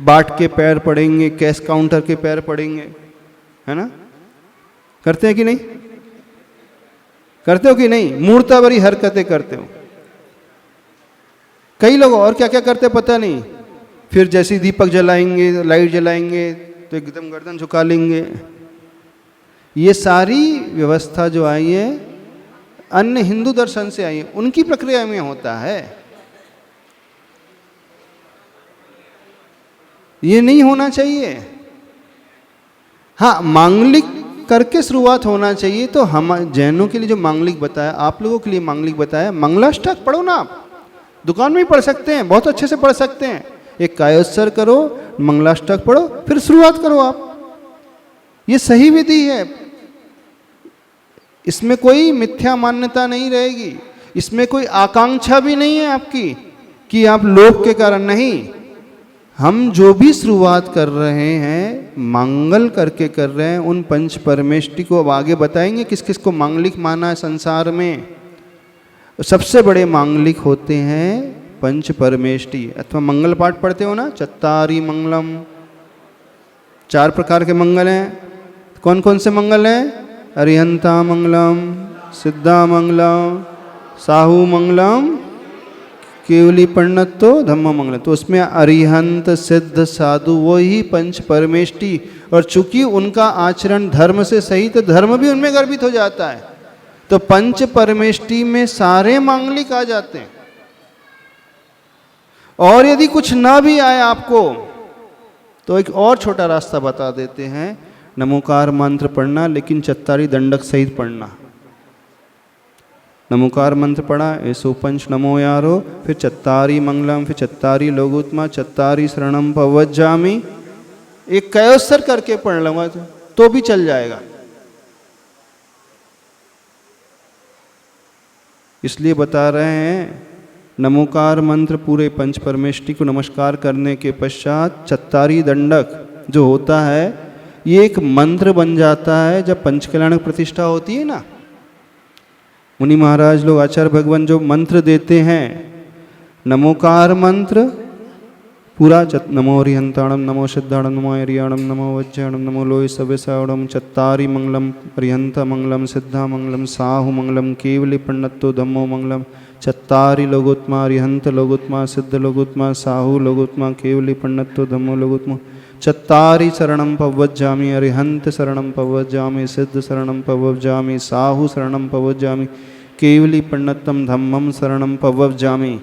बाट के पैर पड़ेंगे, कैश काउंटर के पैर पड़ेंगे, है ना? करते हैं कि नहीं? करते हो कि नहीं? मूर्ता भरी हरकतें करते हो। कई लोग और क्या क्या करते पता नहीं। फिर जैसे दीपक जलाएंगे, लाइट जलाएंगे तो एकदम गर्दन झुका लेंगे। ये सारी व्यवस्था जो आई है अन्य हिंदू दर्शन से आई है, उनकी प्रक्रिया में होता है। ये नहीं होना चाहिए। हाँ, मांगलिक करके शुरुआत होना चाहिए। तो हम जैनों के लिए जो मांगलिक बताया, आप लोगों के लिए मांगलिक बताया, मंगलाष्टक पढ़ो ना। आप दुकान में ही पढ़ सकते हैं, बहुत अच्छे से पढ़ सकते हैं। एक कायोत्सर करो, मंगलाष्टक पढ़ो, फिर शुरुआत करो आप। ये सही विधि है, इसमें कोई मिथ्या मान्यता नहीं रहेगी, इसमें कोई आकांक्षा भी नहीं है आपकी कि आप लोभ के कारण। नहीं, हम जो भी शुरुआत कर रहे हैं मांगल करके कर रहे हैं। उन पंच परमेष्टि को अब आगे बताएंगे किस किस को मांगलिक माना है संसार में। सबसे बड़े मांगलिक होते हैं पंच परमेष्टि। अथवा मंगल पाठ पढ़ते हो ना, चत्तारी मंगलम, 4 प्रकार के मंगल हैं। कौन कौन से मंगल हैं? अरिहंता मंगलम, सिद्धा मंगलम, साहू मंगलम, केवली पंडितो धम्म मंगलम। तो उसमें अरिहंत, सिद्ध, साधु वही पंच परमेष्टि। और चूंकि उनका आचरण धर्म से सही, तो धर्म भी उनमें गर्भित हो जाता है। तो पंच परमेष्टि में सारे मांगलिक आ जाते हैं। और यदि कुछ ना भी आए आपको, तो एक और छोटा रास्ता बता देते हैं। नमोकार मंत्र पढ़ना, लेकिन चत्तारी दंडक सहित पढ़ना। नमोकार मंत्र पढ़ा, ऐसो पंच नमो यारो, फिर चत्तारी मंगलम, फिर चत्तारी लोगोत्मा, चत्तारी शरणम पवज्जामि। एक कयोत्सर करके पढ़ लूँगा तो भी चल जाएगा। इसलिए बता रहे हैं, नमोकार मंत्र पूरे पंच परमेष्टि को नमस्कार करने के पश्चात चत्तारी दंडक जो होता है, ये एक मंत्र बन जाता है। जब पंचकल्याणक प्रतिष्ठा होती है ना, मुनि महाराज लोग, आचार्य भगवान जो मंत्र देते हैं, नमोकार मंत्र पूरा नमो हरिहंताणम, नमो सिद्धाणम, नमो हरियाणम, नमो वज्राणम, नमो लोय सवेसावणम, चत्तारी मंगलम, हरिहंत मंगलम, सिद्धा मंगलम, साहु मंगलम, केवली पंडितो धम्मो मंगलम, चत्तारी लोगोत्मा, हरिहंत लोगोत्मा, सिद्ध लोगोत्मा, साहु लोगोत्मा, केवली पंडितो धम्मो लोगोत्मा, चत्तारी शरणम पवज्जामि, अरिहंत शरणम पवज्जामि, सिद्ध शरणम पवज्जामि, साहु शरणम पवज्जामि, केवली पंडितम धम्मम शरणम पवज्जामि।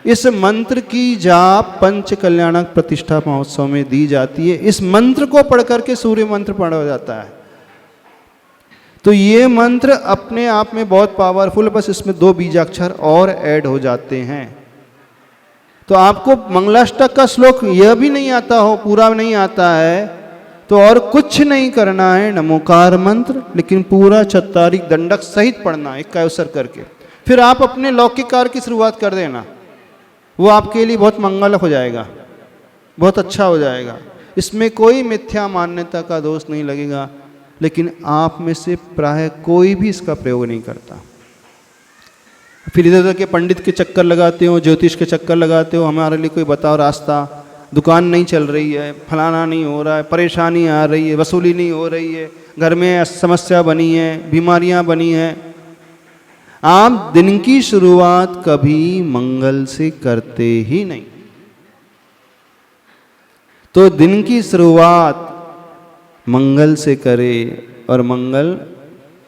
इस मंत्र की जाप पंच कल्याणक प्रतिष्ठा महोत्सव में दी जाती है। इस मंत्र को पढ़ करके सूर्य मंत्र पढ़ा जाता है। तो ये मंत्र अपने आप में बहुत पावरफुल, बस इसमें 2 बीजाक्षर और ऐड हो जाते हैं। तो आपको मंगलाष्टक का श्लोक यह भी नहीं आता हो, पूरा नहीं आता है, तो और कुछ नहीं करना है, नमोकार मंत्र लेकिन पूरा चत्तारी दंडक सहित पढ़ना, एक कायोत्सर करके। फिर आप अपने लौकिक कार्य की शुरुआत कर देना, वो आपके लिए बहुत मंगल हो जाएगा। बहुत अच्छा हो जाएगा। इसमें कोई मिथ्या मान्यता का दोष नहीं लगेगा, लेकिन आप में से प्राय कोई भी इसका प्रयोग नहीं करता। फिर इधर उधर के पंडित के चक्कर लगाते हो, ज्योतिष के चक्कर लगाते हो, हमारे लिए कोई बताओ रास्ता, दुकान नहीं चल रही है, फलाना नहीं हो रहा है, परेशानी आ रही है, वसूली नहीं हो रही है, घर में समस्या बनी है, बीमारियां बनी हैं। आप दिन की शुरुआत कभी मंगल से करते ही नहीं। तो दिन की शुरुआत मंगल से करें, और मंगल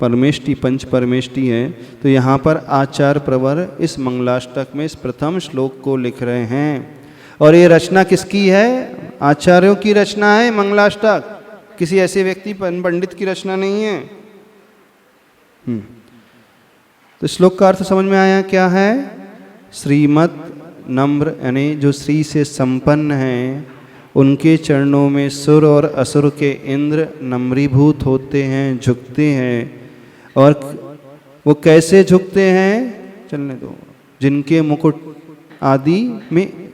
परमेष्टि पंच परमेष्टि है। तो यहाँ पर आचार्य प्रवर इस मंगलाष्टक में इस प्रथम श्लोक को लिख रहे हैं। और ये रचना किसकी है? आचार्यों की रचना है मंगलाष्टक, किसी ऐसे व्यक्ति पंडित की रचना नहीं है। तो श्लोक का अर्थ समझ में आया क्या है? श्रीमत नम्र, यानी जो श्री से संपन्न हैं, उनके चरणों में सुर और असुर के इंद्र नम्रीभूत होते हैं, झुकते हैं। और वो कैसे झुकते हैं? चलने दो। जिनके मुकुट आदि में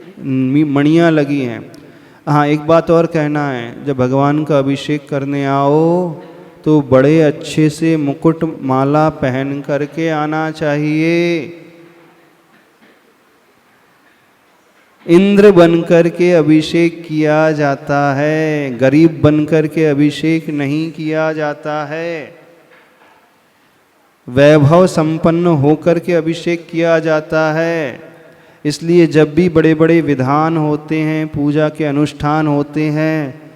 मणियाँ लगी हैं। हाँ, एक बात और कहना है, जब भगवान का अभिषेक करने आओ तो बड़े अच्छे से मुकुट माला पहन करके आना चाहिए। इंद्र बनकर के अभिषेक किया जाता है, गरीब बनकर के अभिषेक नहीं किया जाता है। वैभव संपन्न होकर के अभिषेक किया जाता है। इसलिए जब भी बड़े बड़े विधान होते हैं, पूजा के अनुष्ठान होते हैं,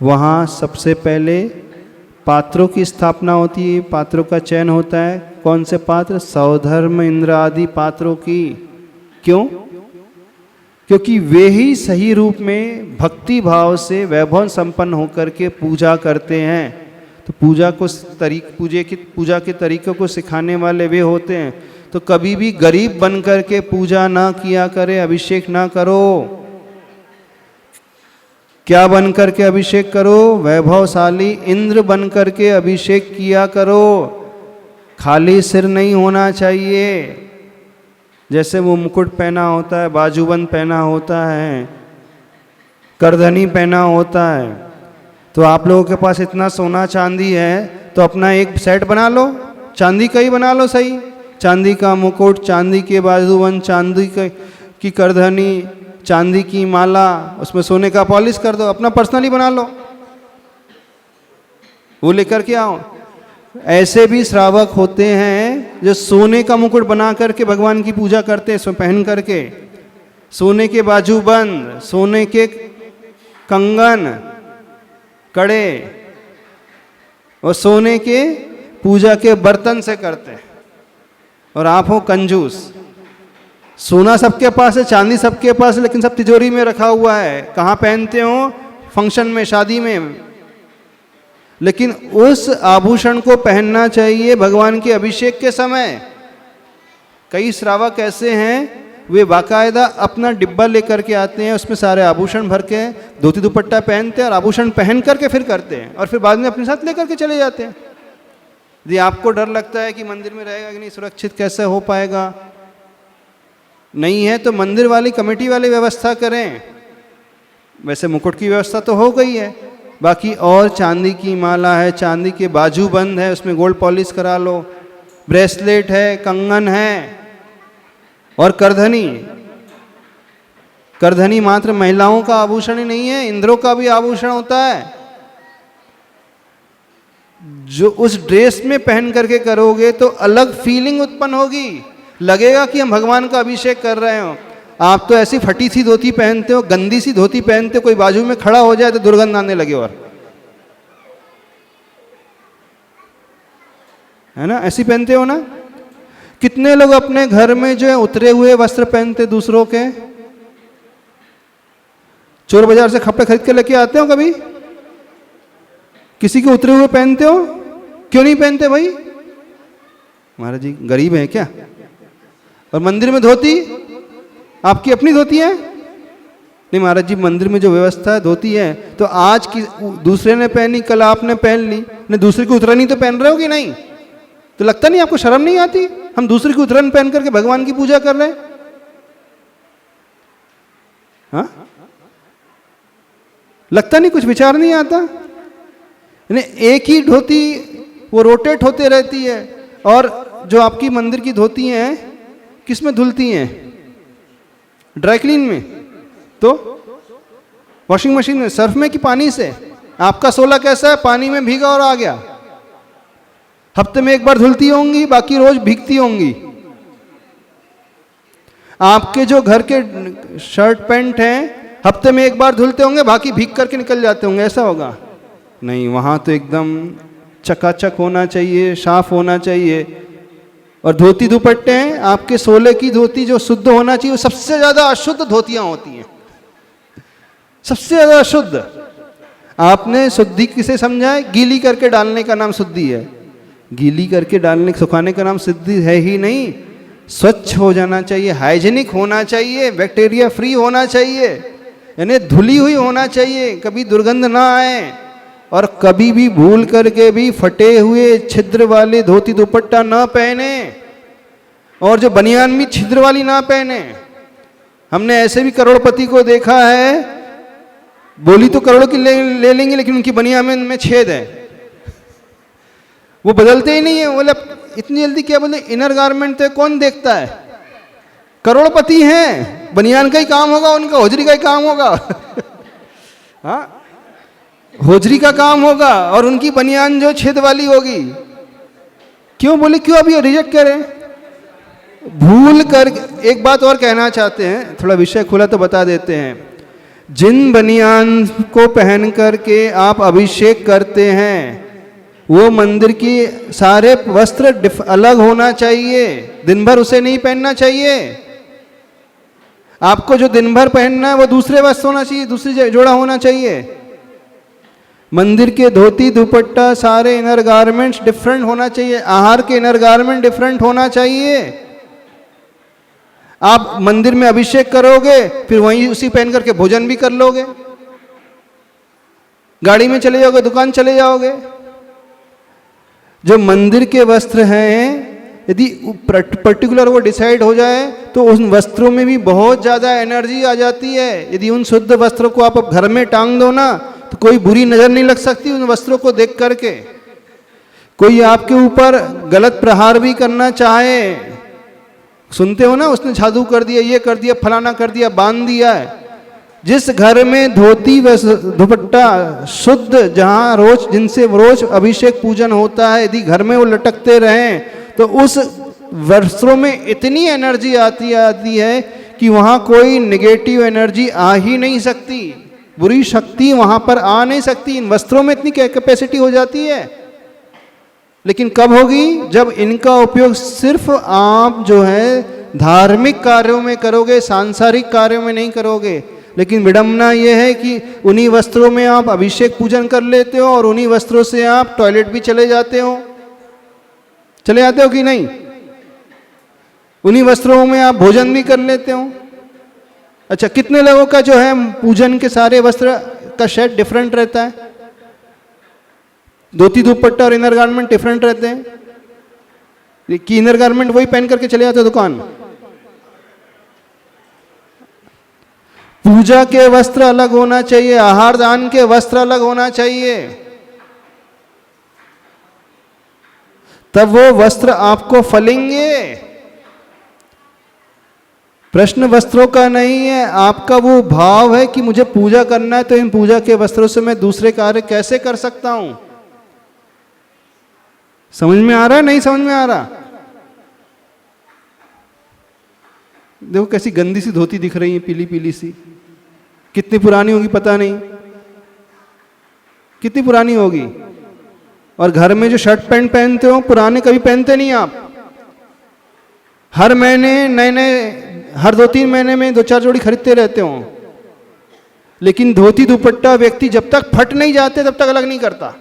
वहाँ सबसे पहले पात्रों की स्थापना होती है, पात्रों का चयन होता है। कौन से पात्र? सौधर्म इंद्र आदि पात्रों की। क्यों? क्योंकि वे ही सही रूप में भक्ति भाव से वैभव संपन्न होकर के पूजा करते हैं। तो पूजा के तरीकों को सिखाने वाले वे होते हैं। तो कभी भी गरीब बन कर के पूजा ना किया करे, अभिषेक ना करो। क्या बन करके अभिषेक करो? वैभवशाली इंद्र बन करके अभिषेक किया करो। खाली सिर नहीं होना चाहिए। जैसे वो मुकुट पहना होता है, बाजूबंद पहना होता है, करधनी पहना होता है। तो आप लोगों के पास इतना सोना चांदी है तो अपना एक सेट बना लो, चांदी का ही बना लो। सही, चांदी का मुकुट, चांदी के बाजूबंद, चांदी की करधनी, चांदी की माला, उसमें सोने का पॉलिश कर दो, अपना पर्सनली बना लो, वो लेकर के आओ। ऐसे भी श्रावक होते हैं जो सोने का मुकुट बना करके भगवान की पूजा करते हैं, इसमें पहन करके सोने के बाजूबंद, सोने के कंगन, कड़े और सोने के पूजा के बर्तन से करते हैं। और आप हो कंजूस, सोना सबके पास है, चांदी सबके पास है, लेकिन सब तिजोरी में रखा हुआ है। कहाँ पहनते हो? फंक्शन में, शादी में। लेकिन उस आभूषण को पहनना चाहिए भगवान के अभिषेक के समय। कई श्रावक ऐसे हैं, वे बाकायदा अपना डिब्बा लेकर के आते हैं, उसमें सारे आभूषण भर के धोती दुपट्टा पहनते हैं और आभूषण पहन करके फिर करते हैं, और फिर बाद में अपने साथ लेकर के चले जाते हैं। यदि आपको डर लगता है कि मंदिर में रहेगा कि नहीं, सुरक्षित कैसे हो पाएगा, नहीं है तो मंदिर वाली कमेटी वाली व्यवस्था करें। वैसे मुकुट की व्यवस्था तो हो गई है, बाकी और चांदी की माला है, चांदी के बाजूबंद है, उसमें गोल्ड पॉलिश करा लो, ब्रेसलेट है, कंगन है और करधनी। करधनी मात्र महिलाओं का आभूषण ही नहीं है, इंद्रों का भी आभूषण होता है। जो उस ड्रेस में पहन करके करोगे तो अलग फीलिंग उत्पन्न होगी, लगेगा कि हम भगवान का अभिषेक कर रहे हो। आप तो ऐसी फटी सी धोती पहनते हो, गंदी सी धोती पहनते हो, कोई बाजू में खड़ा हो जाए तो दुर्गंध आने लगे। और है ना, ऐसी पहनते हो ना। कितने लोग अपने घर में जो है उतरे हुए वस्त्र पहनते दूसरों के, चोर बाजार से कपड़े खरीद के लेके आते हो, कभी किसी के उतरे हुए पहनते हो? क्यों नहीं पहनते भाई? महाराज जी गरीब हैं क्या? और मंदिर में धोती आपकी अपनी धोती है? नहीं महाराज जी, मंदिर में जो व्यवस्था है धोती है, तो आज की दूसरे ने पहनी, कल आपने पहन ली, नहीं दूसरे की उतरनी तो पहन रहे हो कि नहीं? तो लगता नहीं आपको शर्म नहीं आती? हम दूसरे की उतरन पहन करके भगवान की पूजा कर रहे हैं। हाँ, लगता नहीं, कुछ विचार नहीं आता। यानी एक ही धोती वो रोटेट होते रहती है। और जो आपकी मंदिर की धोती हैं किस में धुलती हैं? ड्राई क्लीन में, तो वॉशिंग मशीन में, सर्फ में कि पानी से? आपका 16 कैसा है? पानी में भीगा और आ गया। हफ्ते में एक बार धुलती होंगी, बाकी रोज भीगती होंगी। आपके जो घर के शर्ट पैंट हैं हफ्ते में एक बार धुलते होंगे, बाकी भीग करके निकल जाते होंगे, ऐसा होगा? नहीं, वहाँ तो एकदम चकाचक होना चाहिए, साफ होना चाहिए। और धोती दुपट्टे हैं आपके 16 की धोती जो शुद्ध होना चाहिए, वो सबसे ज़्यादा अशुद्ध धोतियाँ होती हैं, सबसे ज़्यादा अशुद्ध। आपने शुद्धि किसे समझा है? गीली करके डालने का नाम शुद्धि है। गीली करके डालने, सुखाने का नाम शुद्धि है ही नहीं। स्वच्छ हो जाना चाहिए, हाइजीनिक होना चाहिए, बैक्टीरिया फ्री होना चाहिए, यानी धुली हुई होना चाहिए, कभी दुर्गंध ना आए। और कभी भी भूल करके भी फटे हुए छिद्र वाले धोती दुपट्टा ना पहने, और जो बनियान भी छिद्र वाली ना पहने। हमने ऐसे भी करोड़पति को देखा है, बोली तो करोड़ों की ले लेंगे, लेकिन उनकी बनियान में छेद है, वो बदलते ही नहीं है। बोले इतनी जल्दी क्या बोले, इनर गारमेंट तो कौन देखता है? करोड़पति हैं, बनियान का ही काम होगा उनका, होजरी का ही काम होगा। हाँ, होजरी का काम होगा, और उनकी बनियान जो छेद वाली होगी। क्यों बोले, क्यों अभी रिजेक्ट करें? भूल कर एक बात और कहना चाहते हैं, थोड़ा विषय खुला तो बता देते हैं। जिन बनियान को पहन करके आप अभिषेक करते हैं, वो मंदिर की सारे वस्त्र अलग होना चाहिए, दिन भर उसे नहीं पहनना चाहिए। आपको जो दिन भर पहनना है वो दूसरे वस्त्र होना चाहिए, दूसरी जोड़ा होना चाहिए। मंदिर के धोती दुपट्टा सारे इनर गारमेंट्स डिफरेंट होना चाहिए, आहार के इनर गारमेंट डिफरेंट होना चाहिए। आप मंदिर में अभिषेक करोगे, फिर वहीं उसी पहन करके भोजन भी कर लोगे, गाड़ी में चले जाओगे, दुकान चले जाओगे। जो मंदिर के वस्त्र हैं, यदि पर्टिकुलर वो डिसाइड हो जाए तो उन वस्त्रों में भी बहुत ज़्यादा एनर्जी आ जाती है। यदि उन शुद्ध वस्त्रों को आप घर में टांग दो ना, तो कोई बुरी नज़र नहीं लग सकती उन वस्त्रों को देख करके। कोई आपके ऊपर गलत प्रहार भी करना चाहे, सुनते हो ना, उसने जादू कर दिया, ये कर दिया, फलाना कर दिया, बांध दिया है। जिस घर में धोती व दुपट्टा शुद्ध, जहाँ रोज, जिनसे रोज अभिषेक पूजन होता है, यदि घर में वो लटकते रहें तो उस वस्त्रों में इतनी एनर्जी आती है कि वहाँ कोई नेगेटिव एनर्जी आ ही नहीं सकती, बुरी शक्ति वहाँ पर आ नहीं सकती। इन वस्त्रों में इतनी कैपेसिटी हो जाती है। लेकिन कब होगी? जब इनका उपयोग सिर्फ आप जो है धार्मिक कार्यों में करोगे, सांसारिक कार्यों में नहीं करोगे। लेकिन विडंबना यह है कि उन्हीं वस्त्रों में आप अभिषेक पूजन कर लेते हो, और उन्हीं वस्त्रों से आप टॉयलेट भी चले जाते हो कि नहीं? उन्हीं वस्त्रों में आप भोजन भी कर लेते हो। अच्छा, कितने लोगों का जो है पूजन के सारे वस्त्र का सेट डिफरेंट रहता है? धोती दुपट्टा और इनर गारमेंट डिफरेंट रहते हैं कि इनर गारमेंट वही पहन करके चले जाते हो दुकान। पूजा के वस्त्र अलग होना चाहिए, आहार दान के वस्त्र अलग होना चाहिए, तब वो वस्त्र आपको फलेंगे। प्रश्न वस्त्रों का नहीं है, आपका वो भाव है कि मुझे पूजा करना है, तो इन पूजा के वस्त्रों से मैं दूसरे कार्य कैसे कर सकता हूं। समझ में आ रहा है? नहीं समझ में आ रहा? देखो कैसी गंदी सी धोती दिख रही है, पीली पीली सी। कितनी पुरानी होगी पता नहीं, कितनी पुरानी होगी। और घर में जो शर्ट पैंट पहनते हो, पुराने कभी पहनते नहीं आप। हर महीने नए नए, हर 2-3 महीने में 2-4 जोड़ी खरीदते रहते हो। लेकिन धोती दुपट्टा व्यक्ति जब तक फट नहीं जाते तब तक अलग नहीं करता।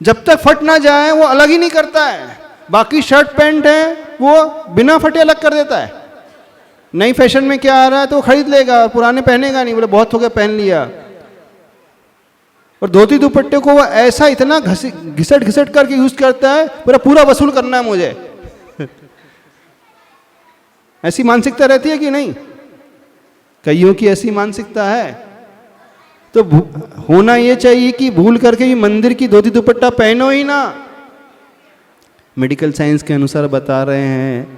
जब तक फट ना जाए वो अलग ही नहीं करता है। बाकी शर्ट पैंट है वो बिना फटे अलग कर देता है। नई फैशन में क्या आ रहा है तो वो खरीद लेगा, पुराने पहनेगा नहीं, बोले बहुत हो गया पहन लिया। और धोती दुपट्टे को वो ऐसा इतना घिसट घिसट करके यूज करता है, पूरा वसूल करना है मुझे। ऐसी मानसिकता रहती है कि नहीं? कईयों की ऐसी मानसिकता है। तो होना ये चाहिए कि भूल करके भी मंदिर की धोती दुपट्टा पहनो ही ना। मेडिकल साइंस के अनुसार बता रहे हैं,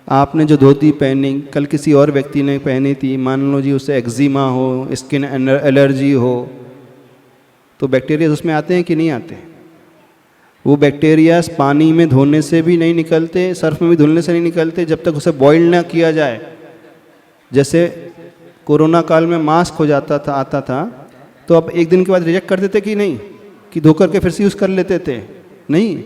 आपने जो धोती पहनी कल किसी और व्यक्ति ने पहनी थी, मान लो जी उसे एक्जिमा हो, स्किन एलर्जी हो, तो बैक्टीरिया उसमें आते हैं कि नहीं आते? वो बैक्टीरिया पानी में धोने से भी नहीं निकलते, सर्फ में भी धुलने से नहीं निकलते जब तक उसे बॉईल ना किया जाए। जैसे कोरोना काल में मास्क हो जाता था, आता था, तो अब एक दिन के बाद रिजेक्ट कर देते कि नहीं, कि धो करके फिर से यूज़ कर लेते थे? नहीं,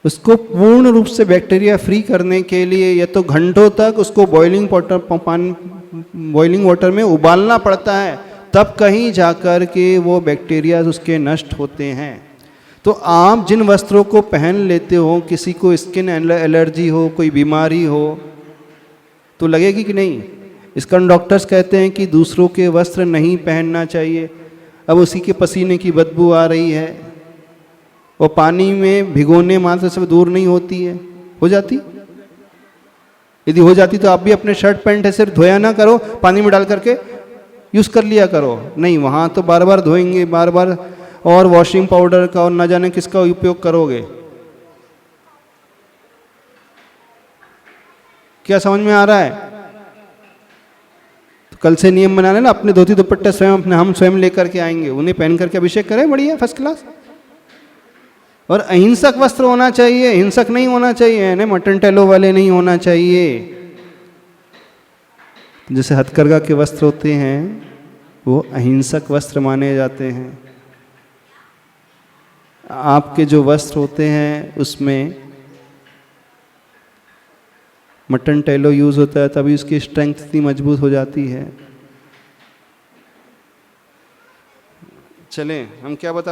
उसको पूर्ण रूप से बैक्टीरिया फ्री करने के लिए या तो घंटों तक उसको बॉइलिंग वाटर में उबालना पड़ता है, तब कहीं जाकर के वो बैक्टीरिया उसके नष्ट होते हैं। तो आप जिन वस्त्रों को पहन लेते हो, किसी को स्किन एलर्जी हो, कोई बीमारी हो, तो लगेगी कि नहीं? इसका डॉक्टर्स कहते हैं कि दूसरों के वस्त्र नहीं पहनना चाहिए। अब उसी के पसीने की बदबू आ रही है, वो पानी में भिगोने मात्र से दूर नहीं होती है, हो जाती? यदि हो जाती तो आप भी अपने शर्ट पैंट ऐसे धोया ना करो, पानी में डाल करके यूज़ कर लिया करो। नहीं, वहाँ तो बार बार धोएंगे, बार बार, और वॉशिंग पाउडर का और न जाने किसका उपयोग करोगे। क्या समझ में आ रहा है? तो कल से नियम बना लेना, अपने धोती दुपट्टे स्वयं अपने हम स्वयं लेकर के आएंगे, उन्हें पहन करके अभिषेक करें, बढ़िया फर्स्ट क्लास। और अहिंसक वस्त्र होना चाहिए, हिंसक नहीं होना चाहिए, ना मटन टेलो वाले नहीं होना चाहिए। जैसे हथकरघा के वस्त्र होते हैं वो अहिंसक वस्त्र माने जाते हैं। आपके जो वस्त्र होते हैं उसमें मटन टेलो यूज़ होता है, तभी उसकी स्ट्रेंथ इतनी मजबूत हो जाती है। चलें, हम क्या बता